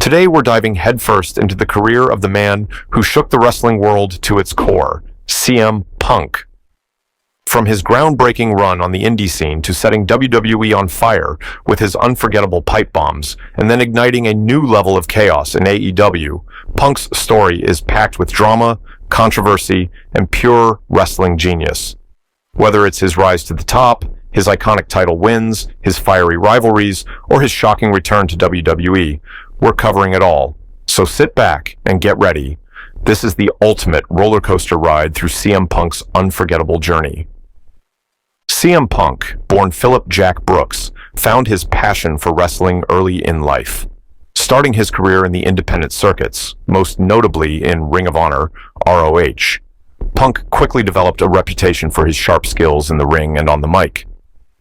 Today we're diving headfirst into the career of the man who shook the wrestling world to its core, CM Punk. From his groundbreaking run on the indie scene to setting WWE on fire with his unforgettable pipe bombs and then igniting a new level of chaos in AEW, Punk's story is packed with drama, controversy, and pure wrestling genius. Whether it's his rise to the top, his iconic title wins, his fiery rivalries, or his shocking return to WWE, we're covering it all. So sit back and get ready. This is the ultimate roller coaster ride through CM Punk's unforgettable journey. CM Punk, born Philip Jack Brooks, found his passion for wrestling early in life. Starting his career in the independent circuits, most notably in Ring of Honor, ROH, Punk quickly developed a reputation for his sharp skills in the ring and on the mic.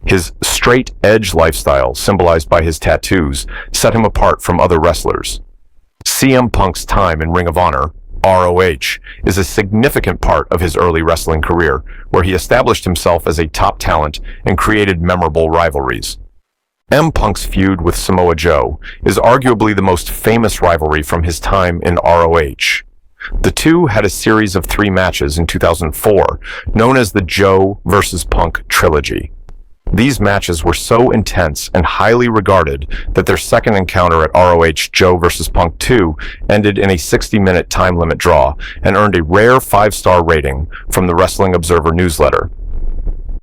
His straight-edge lifestyle, symbolized by his tattoos, set him apart from other wrestlers. CM Punk's time in Ring of Honor, ROH, is a significant part of his early wrestling career, where he established himself as a top talent and created memorable rivalries. M. Punk's feud with Samoa Joe is arguably the most famous rivalry from his time in ROH. The two had a series of 3 matches in 2004, known as the Joe vs. Punk trilogy. These matches were so intense and highly regarded that their second encounter at ROH Joe vs. Punk 2 ended in a 60-minute time limit draw and earned a rare 5-star rating from the Wrestling Observer newsletter.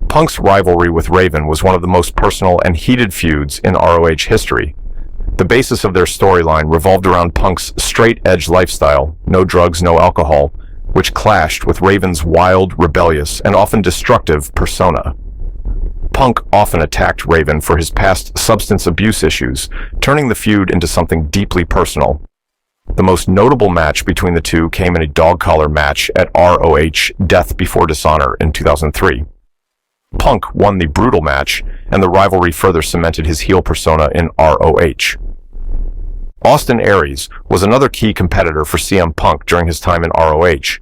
Punk's rivalry with Raven was one of the most personal and heated feuds in ROH history. The basis of their storyline revolved around Punk's straight-edge lifestyle, no drugs, no alcohol, which clashed with Raven's wild, rebellious, and often destructive persona. Punk often attacked Raven for his past substance abuse issues, turning the feud into something deeply personal. The most notable match between the two came in a dog collar match at ROH Death Before Dishonor in 2003. Punk won the brutal match, and the rivalry further cemented his heel persona in ROH. Austin Aries was another key competitor for CM Punk during his time in ROH.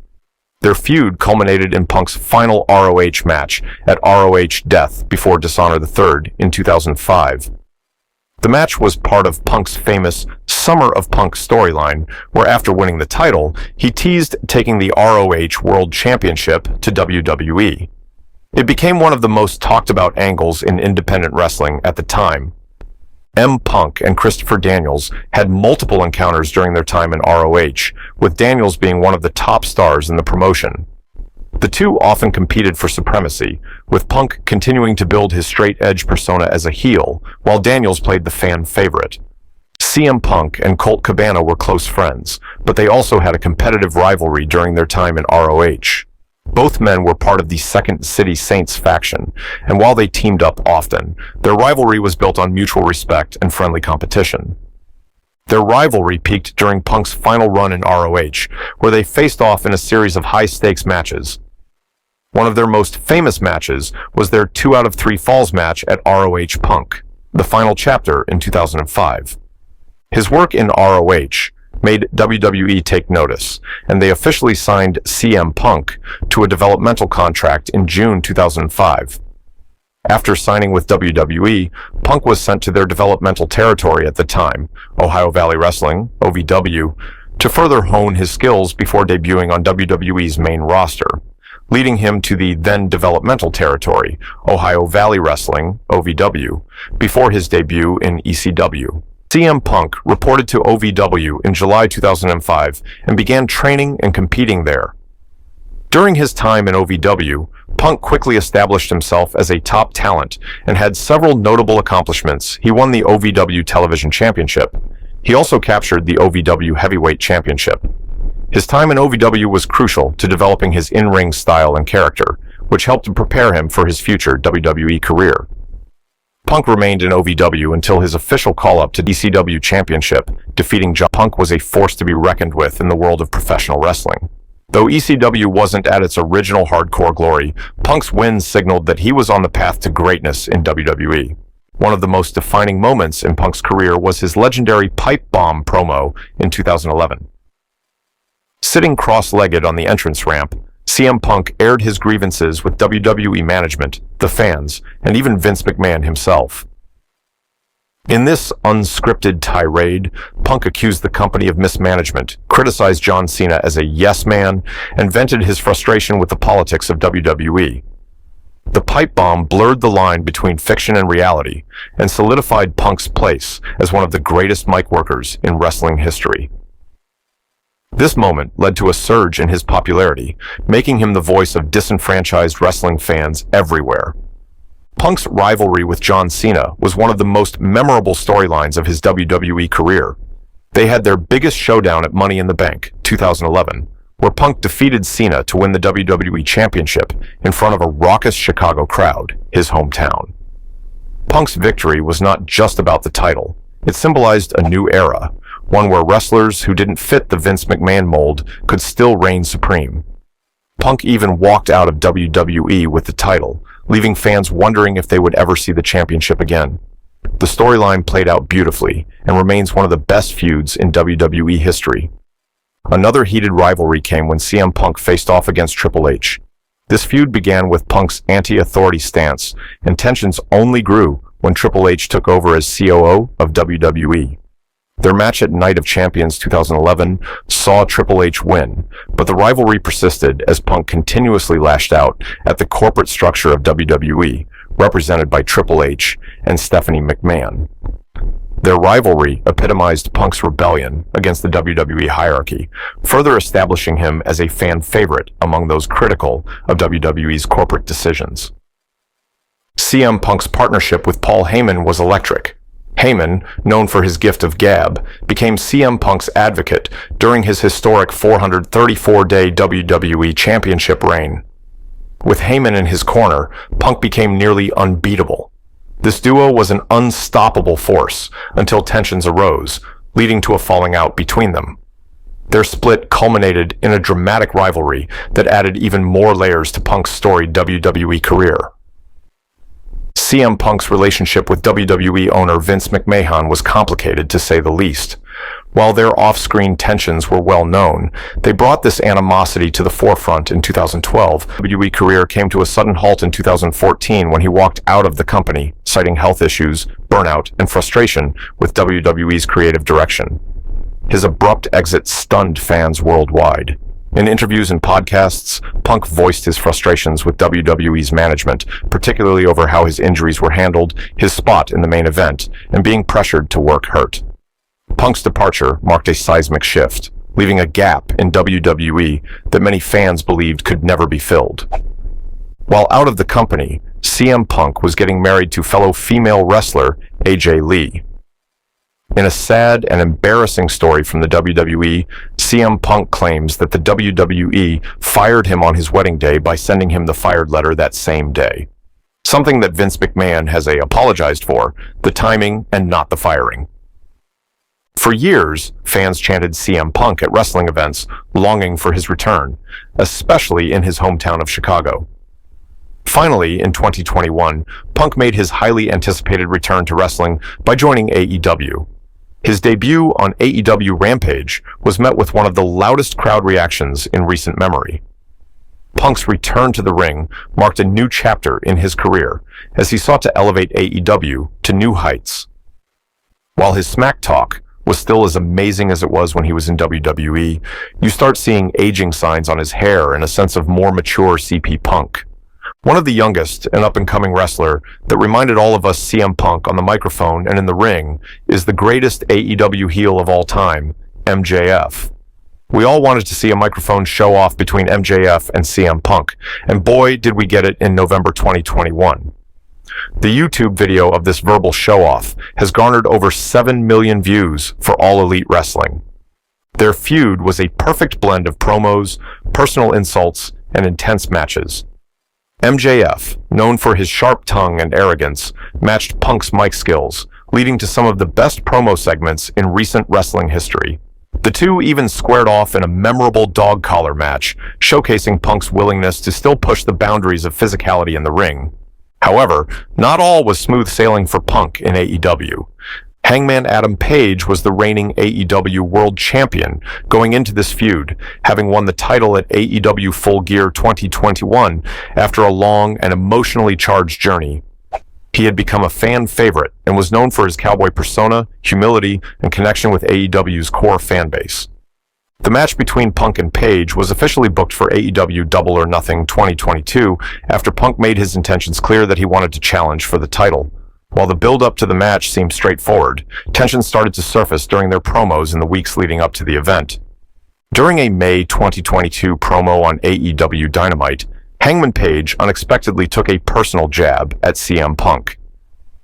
Their feud culminated in Punk's final ROH match at ROH Death Before Dishonor III in 2005. The match was part of Punk's famous Summer of Punk storyline, where after winning the title, he teased taking the ROH World Championship to WWE. It became one of the most talked about angles in independent wrestling at the time. M. Punk and Christopher Daniels had multiple encounters during their time in ROH, with Daniels being one of the top stars in the promotion. The two often competed for supremacy, with Punk continuing to build his straight-edge persona as a heel, while Daniels played the fan favorite. CM Punk and Colt Cabana were close friends, but they also had a competitive rivalry during their time in ROH. Both men were part of the Second City Saints faction, and while they teamed up often, their rivalry was built on mutual respect and friendly competition. Their rivalry peaked during Punk's final run in ROH, where they faced off in a series of high-stakes matches. One of their most famous matches was their 2 out of 3 falls match at ROH Punk, the final chapter in 2005. His work in ROH made WWE take notice, and they officially signed CM Punk to a developmental contract in June 2005. After signing with WWE, Punk was sent to their developmental territory at the time, Ohio Valley Wrestling, OVW, to further hone his skills before debuting on WWE's main roster, leading him to the then developmental territory, Ohio Valley Wrestling, OVW, before his debut in ECW. CM Punk reported to OVW in July 2005 and began training and competing there. During his time in OVW, Punk quickly established himself as a top talent and had several notable accomplishments. He won the OVW Television Championship. He also captured the OVW Heavyweight Championship. His time in OVW was crucial to developing his in-ring style and character, which helped to prepare him for his future WWE career. Punk remained in OVW until his official call-up to ECW Championship, defeating John. Punk was a force to be reckoned with in the world of professional wrestling. Though ECW wasn't at its original hardcore glory, Punk's wins signaled that he was on the path to greatness in WWE. One of the most defining moments in Punk's career was his legendary pipe bomb promo in 2011. Sitting cross-legged on the entrance ramp, CM Punk aired his grievances with WWE management, the fans, and even Vince McMahon himself. In this unscripted tirade, Punk accused the company of mismanagement, criticized John Cena as a yes man, and vented his frustration with the politics of WWE. The pipe bomb blurred the line between fiction and reality, and solidified Punk's place as one of the greatest mic workers in wrestling history. This moment led to a surge in his popularity, making him the voice of disenfranchised wrestling fans everywhere. Punk's rivalry with John Cena was one of the most memorable storylines of his WWE career. They had their biggest showdown at Money in the Bank, 2011, where Punk defeated Cena to win the WWE Championship in front of a raucous Chicago crowd, his hometown. Punk's victory was not just about the title. It symbolized a new era, one where wrestlers who didn't fit the Vince McMahon mold could still reign supreme. Punk even walked out of WWE with the title, leaving fans wondering if they would ever see the championship again. The storyline played out beautifully and remains one of the best feuds in WWE history. Another heated rivalry came when CM Punk faced off against Triple H. This feud began with Punk's anti-authority stance, and tensions only grew when Triple H took over as COO of WWE. Their match at Night of Champions 2011 saw Triple H win, but the rivalry persisted as Punk continuously lashed out at the corporate structure of WWE, represented by Triple H and Stephanie McMahon. Their rivalry epitomized Punk's rebellion against the WWE hierarchy, further establishing him as a fan favorite among those critical of WWE's corporate decisions. CM Punk's partnership with Paul Heyman was electric. Heyman, known for his gift of gab, became CM Punk's advocate during his historic 434-day WWE Championship reign. With Heyman in his corner, Punk became nearly unbeatable. This duo was an unstoppable force until tensions arose, leading to a falling out between them. Their split culminated in a dramatic rivalry that added even more layers to Punk's storied WWE career. CM Punk's relationship with WWE owner Vince McMahon was complicated, to say the least. While their off-screen tensions were well known, they brought this animosity to the forefront in 2012. WWE career came to a sudden halt in 2014 when he walked out of the company, citing health issues, burnout, and frustration with WWE's creative direction. His abrupt exit stunned fans worldwide. In interviews and podcasts, Punk voiced his frustrations with WWE's management, particularly over how his injuries were handled, his spot in the main event, and being pressured to work hurt. Punk's departure marked a seismic shift, leaving a gap in WWE that many fans believed could never be filled. While out of the company, CM Punk was getting married to fellow female wrestler AJ Lee. In a sad and embarrassing story from the WWE, CM Punk claims that the WWE fired him on his wedding day by sending him the fired letter that same day. Something that Vince McMahon has apologized for, the timing and not the firing. For years, fans chanted CM Punk at wrestling events, longing for his return, especially in his hometown of Chicago. Finally, in 2021, Punk made his highly anticipated return to wrestling by joining AEW. His debut on AEW Rampage was met with one of the loudest crowd reactions in recent memory. Punk's return to the ring marked a new chapter in his career as he sought to elevate AEW to new heights. While his smack talk was still as amazing as it was when he was in WWE, you start seeing aging signs on his hair and a sense of more mature CP Punk. One of the youngest and up-and-coming wrestler that reminded all of us CM Punk on the microphone and in the ring is the greatest AEW heel of all time, MJF. We all wanted to see a microphone show-off between MJF and CM Punk, and boy did we get it in November 2021. The YouTube video of this verbal show-off has garnered over 7 million views for All Elite Wrestling. Their feud was a perfect blend of promos, personal insults, and intense matches. MJF, known for his sharp tongue and arrogance, matched Punk's mic skills, leading to some of the best promo segments in recent wrestling history. The two even squared off in a memorable dog collar match, showcasing Punk's willingness to still push the boundaries of physicality in the ring. However, not all was smooth sailing for Punk in AEW. Hangman Adam Page was the reigning AEW World Champion going into this feud, having won the title at AEW Full Gear 2021 after a long and emotionally charged journey. He had become a fan favorite and was known for his cowboy persona, humility, and connection with AEW's core fan base. The match between Punk and Page was officially booked for AEW Double or Nothing 2022 after Punk made his intentions clear that he wanted to challenge for the title. While the build-up to the match seemed straightforward, tensions started to surface during their promos in the weeks leading up to the event. During a May 2022 promo on AEW Dynamite, Hangman Page unexpectedly took a personal jab at CM Punk.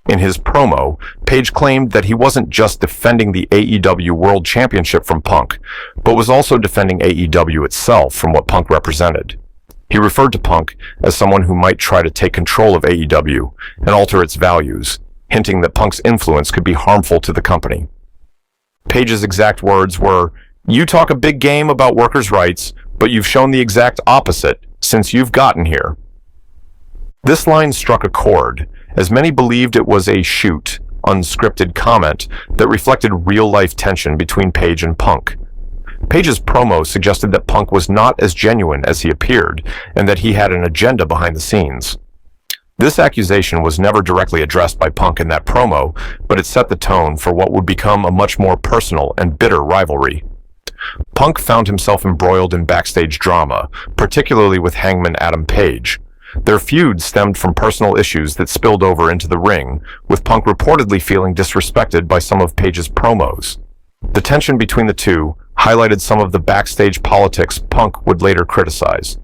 In his promo, Page claimed that he wasn't just defending the AEW World Championship from Punk, but was also defending AEW itself from what Punk represented. He referred to Punk as someone who might try to take control of AEW and alter its values, hinting that Punk's influence could be harmful to the company. Page's exact words were, "You talk a big game about workers' rights, but you've shown the exact opposite since you've gotten here." This line struck a chord, as many believed it was a shoot, unscripted comment that reflected real-life tension between Page and Punk. Page's promo suggested that Punk was not as genuine as he appeared, and that he had an agenda behind the scenes. This accusation was never directly addressed by Punk in that promo, but it set the tone for what would become a much more personal and bitter rivalry. Punk found himself embroiled in backstage drama, particularly with Hangman Adam Page. Their feud stemmed from personal issues that spilled over into the ring, with Punk reportedly feeling disrespected by some of Page's promos. The tension between the two highlighted some of the backstage politics Punk would later criticize.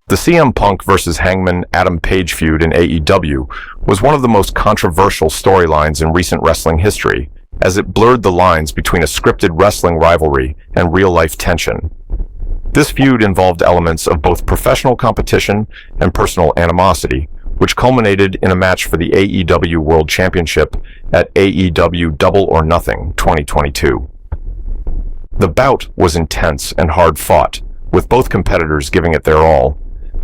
The CM Punk versus Hangman Adam Page feud in AEW was one of the most controversial storylines in recent wrestling history, as it blurred the lines between a scripted wrestling rivalry and real-life tension. This feud involved elements of both professional competition and personal animosity, which culminated in a match for the AEW World Championship at AEW Double or Nothing 2022. The bout was intense and hard-fought, with both competitors giving it their all.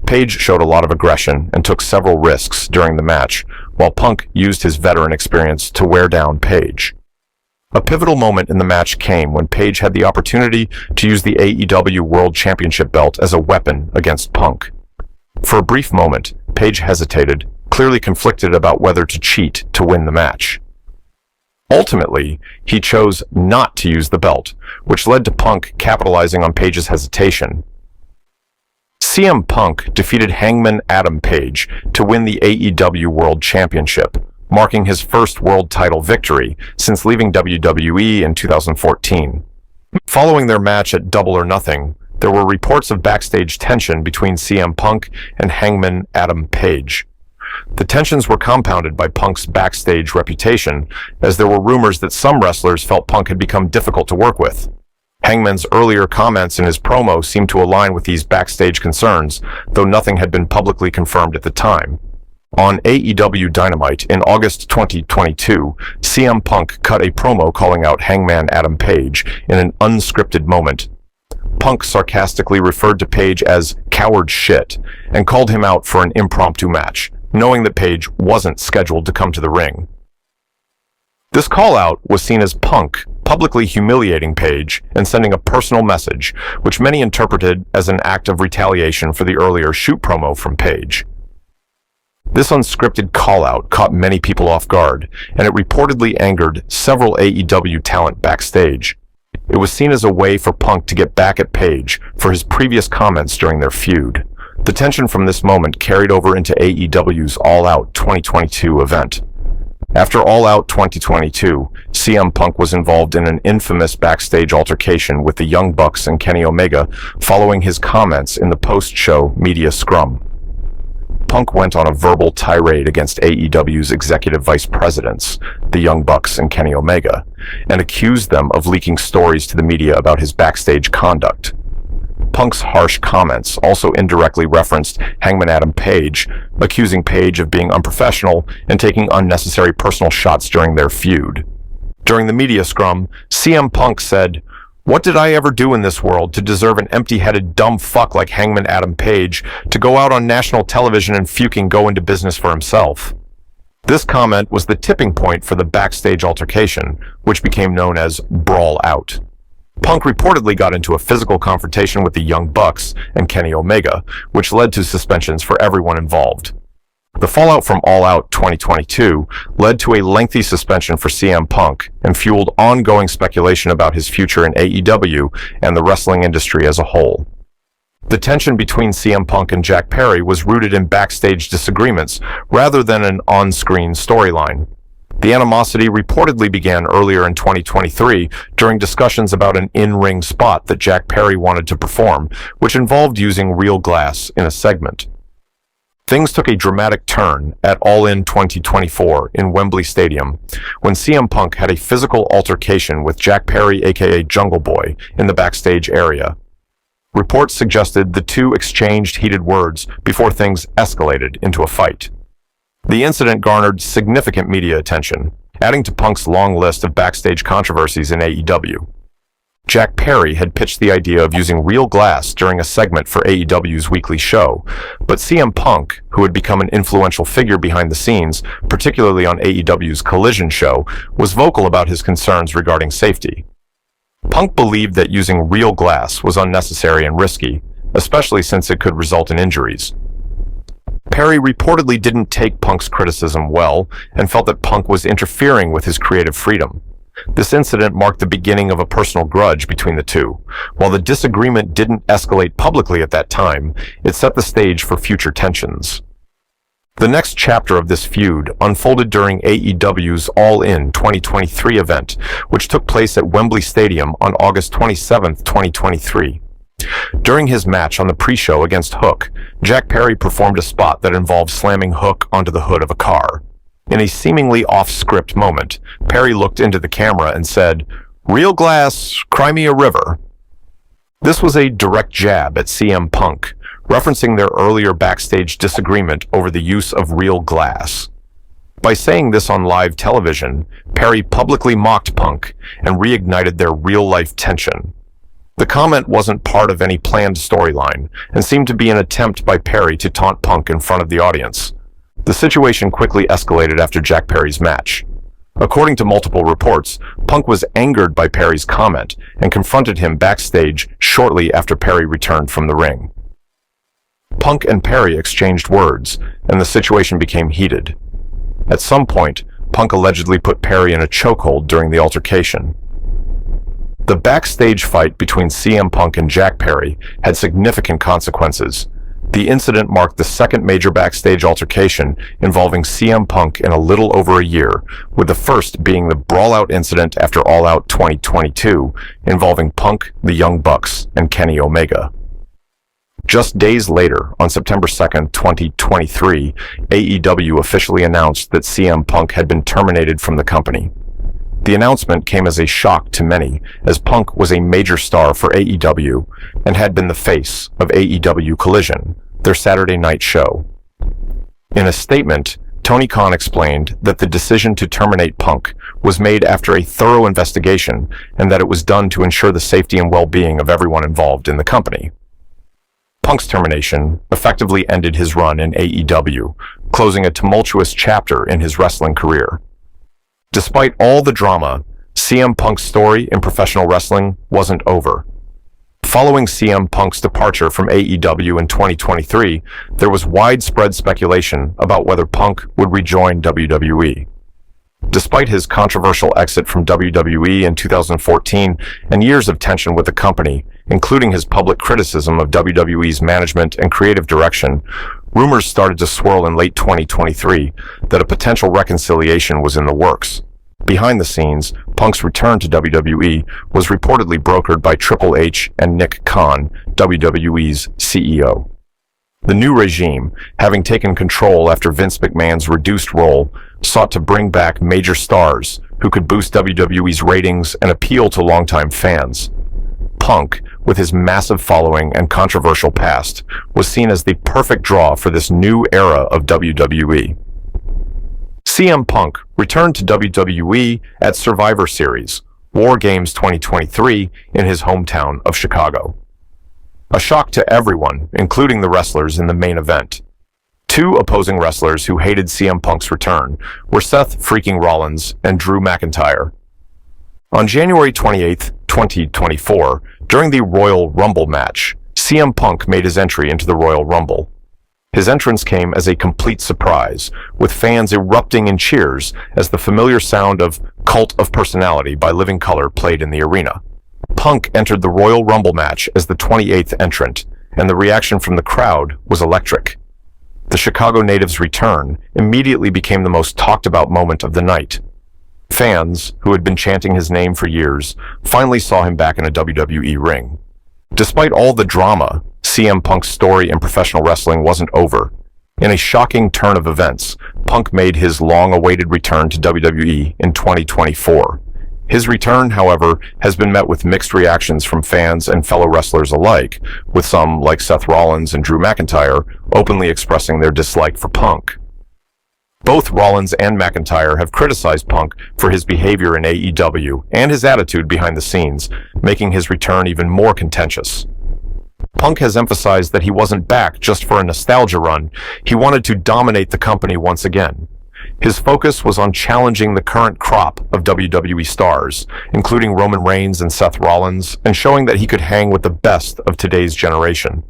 Page showed a lot of aggression and took several risks during the match, while Punk used his veteran experience to wear down Page. A pivotal moment in the match came when Page had the opportunity to use the AEW World Championship belt as a weapon against Punk. For a brief moment, Page hesitated, clearly conflicted about whether to cheat to win the match. Ultimately, he chose not to use the belt, which led to Punk capitalizing on Page's hesitation. CM Punk defeated Hangman Adam Page to win the AEW World Championship, marking his first world title victory since leaving WWE in 2014. Following their match at Double or Nothing, there were reports of backstage tension between CM Punk and Hangman Adam Page. The tensions were compounded by Punk's backstage reputation, as there were rumors that some wrestlers felt Punk had become difficult to work with. Hangman's earlier comments in his promo seemed to align with these backstage concerns, though nothing had been publicly confirmed at the time. On AEW Dynamite in August 2022, CM Punk cut a promo calling out Hangman Adam Page in an unscripted moment. Punk sarcastically referred to Page as coward shit and called him out for an impromptu match, knowing that Page wasn't scheduled to come to the ring. This call-out was seen as Punk publicly humiliating Page and sending a personal message, which many interpreted as an act of retaliation for the earlier shoot promo from Page. This unscripted call-out caught many people off guard, and it reportedly angered several AEW talent backstage. It was seen as a way for Punk to get back at Page for his previous comments during their feud. The tension from this moment carried over into AEW's All Out 2022 event. After All Out 2022, CM Punk was involved in an infamous backstage altercation with the Young Bucks and Kenny Omega following his comments in the post-show media scrum. Punk went on a verbal tirade against AEW's executive vice presidents, the Young Bucks and Kenny Omega, and accused them of leaking stories to the media about his backstage conduct. Punk's harsh comments also indirectly referenced Hangman Adam Page, accusing Page of being unprofessional and taking unnecessary personal shots during their feud. During the media scrum, CM Punk said, "What did I ever do in this world to deserve an empty-headed dumb fuck like Hangman Adam Page to go out on national television and fucking go into business for himself?" This comment was the tipping point for the backstage altercation, which became known as Brawl Out. Punk reportedly got into a physical confrontation with the Young Bucks and Kenny Omega, which led to suspensions for everyone involved. The fallout from All Out 2022 led to a lengthy suspension for CM Punk and fueled ongoing speculation about his future in AEW and the wrestling industry as a whole. The tension between CM Punk and Jack Perry was rooted in backstage disagreements rather than an on-screen storyline. The animosity reportedly began earlier in 2023 during discussions about an in-ring spot that Jack Perry wanted to perform, which involved using real glass in a segment. Things took a dramatic turn at All In 2024 in Wembley Stadium when CM Punk had a physical altercation with Jack Perry aka Jungle Boy in the backstage area. Reports suggested the two exchanged heated words before things escalated into a fight. The incident garnered significant media attention, adding to Punk's long list of backstage controversies in AEW. Jack Perry had pitched the idea of using real glass during a segment for AEW's weekly show, but CM Punk, who had become an influential figure behind the scenes, particularly on AEW's Collision show, was vocal about his concerns regarding safety. Punk believed that using real glass was unnecessary and risky, especially since it could result in injuries. Perry reportedly didn't take Punk's criticism well and felt that Punk was interfering with his creative freedom. This incident marked the beginning of a personal grudge between the two. While the disagreement didn't escalate publicly at that time, it set the stage for future tensions. The next chapter of this feud unfolded during AEW's All In 2023 event, which took place at Wembley Stadium on August 27, 2023. During his match on the pre-show against Hook, Jack Perry performed a spot that involved slamming Hook onto the hood of a car. In a seemingly off-script moment, Perry looked into the camera and said, "Real glass, cry me a river." This was a direct jab at CM Punk, referencing their earlier backstage disagreement over the use of real glass. By saying this on live television, Perry publicly mocked Punk and reignited their real-life tension. The comment wasn't part of any planned storyline and seemed to be an attempt by Perry to taunt Punk in front of the audience. The situation quickly escalated after Jack Perry's match. According to multiple reports, Punk was angered by Perry's comment and confronted him backstage shortly after Perry returned from the ring. Punk and Perry exchanged words, and the situation became heated. At some point, Punk allegedly put Perry in a chokehold during the altercation. The backstage fight between CM Punk and Jack Perry had significant consequences. The incident marked the second major backstage altercation involving CM Punk in a little over a year, with the first being the Brawl Out incident after All Out 2022, involving Punk, the Young Bucks, and Kenny Omega. Just days later, on September 2, 2023, AEW officially announced that CM Punk had been terminated from the company. The announcement came as a shock to many, as Punk was a major star for AEW and had been the face of AEW Collision, their Saturday night show. In a statement, Tony Khan explained that the decision to terminate Punk was made after a thorough investigation and that it was done to ensure the safety and well-being of everyone involved in the company. Punk's termination effectively ended his run in AEW, closing a tumultuous chapter in his wrestling career. Despite all the drama, CM Punk's story in professional wrestling wasn't over. Following CM Punk's departure from AEW in 2023, there was widespread speculation about whether Punk would rejoin WWE. Despite his controversial exit from WWE in 2014 and years of tension with the company, including his public criticism of WWE's management and creative direction, rumors started to swirl in late 2023 that a potential reconciliation was in the works. Behind the scenes, Punk's return to WWE was reportedly brokered by Triple H and Nick Khan, WWE's CEO. The new regime, having taken control after Vince McMahon's reduced role, sought to bring back major stars who could boost WWE's ratings and appeal to longtime fans. Punk, with his massive following and controversial past, was seen as the perfect draw for this new era of WWE. CM Punk returned to WWE at Survivor Series, War Games 2023, in his hometown of Chicago. A shock to everyone, including the wrestlers in the main event. Two opposing wrestlers who hated CM Punk's return were Seth "Freaking" Rollins and Drew McIntyre. On January 28, 2024, during the Royal Rumble match, CM Punk made his entry into the Royal Rumble. His entrance came as a complete surprise, with fans erupting in cheers as the familiar sound of Cult of Personality by Living Colour played in the arena. Punk entered the Royal Rumble match as the 28th entrant, and the reaction from the crowd was electric. The Chicago native's return immediately became the most talked about moment of the night. Fans, who had been chanting his name for years, finally saw him back in a WWE ring. Despite all the drama, CM Punk's story in professional wrestling wasn't over. In a shocking turn of events, Punk made his long-awaited return to WWE in 2024. His return, however, has been met with mixed reactions from fans and fellow wrestlers alike, with some, like Seth Rollins and Drew McIntyre, openly expressing their dislike for Punk. Both Rollins and McIntyre have criticized Punk for his behavior in AEW and his attitude behind the scenes, making his return even more contentious. Punk has emphasized that he wasn't back just for a nostalgia run. He wanted to dominate the company once again. His focus was on challenging the current crop of WWE stars, including Roman Reigns and Seth Rollins, and showing that he could hang with the best of today's generation.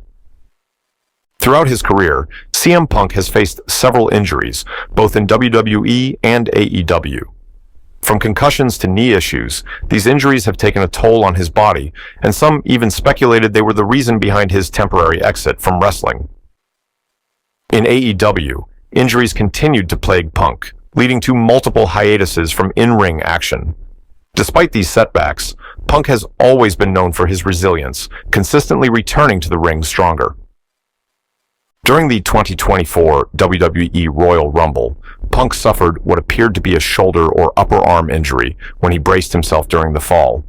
Throughout his career, CM Punk has faced several injuries, both in WWE and AEW. From concussions to knee issues, these injuries have taken a toll on his body, and some even speculated they were the reason behind his temporary exit from wrestling. In AEW, injuries continued to plague Punk, leading to multiple hiatuses from in-ring action. Despite these setbacks, Punk has always been known for his resilience, consistently returning to the ring stronger. During the 2024 WWE Royal Rumble, Punk suffered what appeared to be a shoulder or upper arm injury when he braced himself during the fall.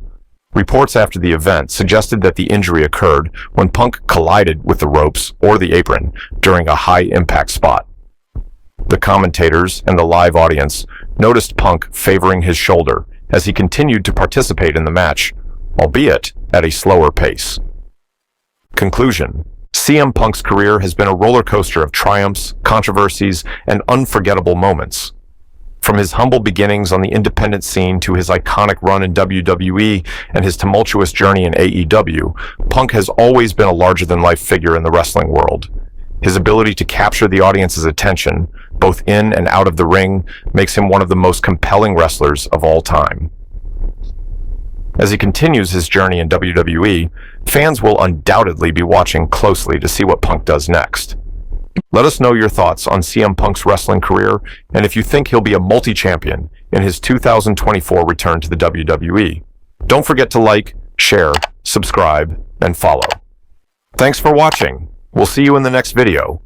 Reports after the event suggested that the injury occurred when Punk collided with the ropes or the apron during a high-impact spot. The commentators and the live audience noticed Punk favoring his shoulder as he continued to participate in the match, albeit at a slower pace. Conclusion: CM Punk's career has been a roller coaster of triumphs, controversies, and unforgettable moments. From his humble beginnings on the independent scene to his iconic run in WWE and his tumultuous journey in AEW, Punk has always been a larger-than-life figure in the wrestling world. His ability to capture the audience's attention, both in and out of the ring, makes him one of the most compelling wrestlers of all time. As he continues his journey in WWE, fans will undoubtedly be watching closely to see what Punk does next. Let us know your thoughts on CM Punk's wrestling career and if you think he'll be a multi-champion in his 2024 return to the WWE. Don't forget to like, share, subscribe, and follow. Thanks for watching. We'll see you in the next video.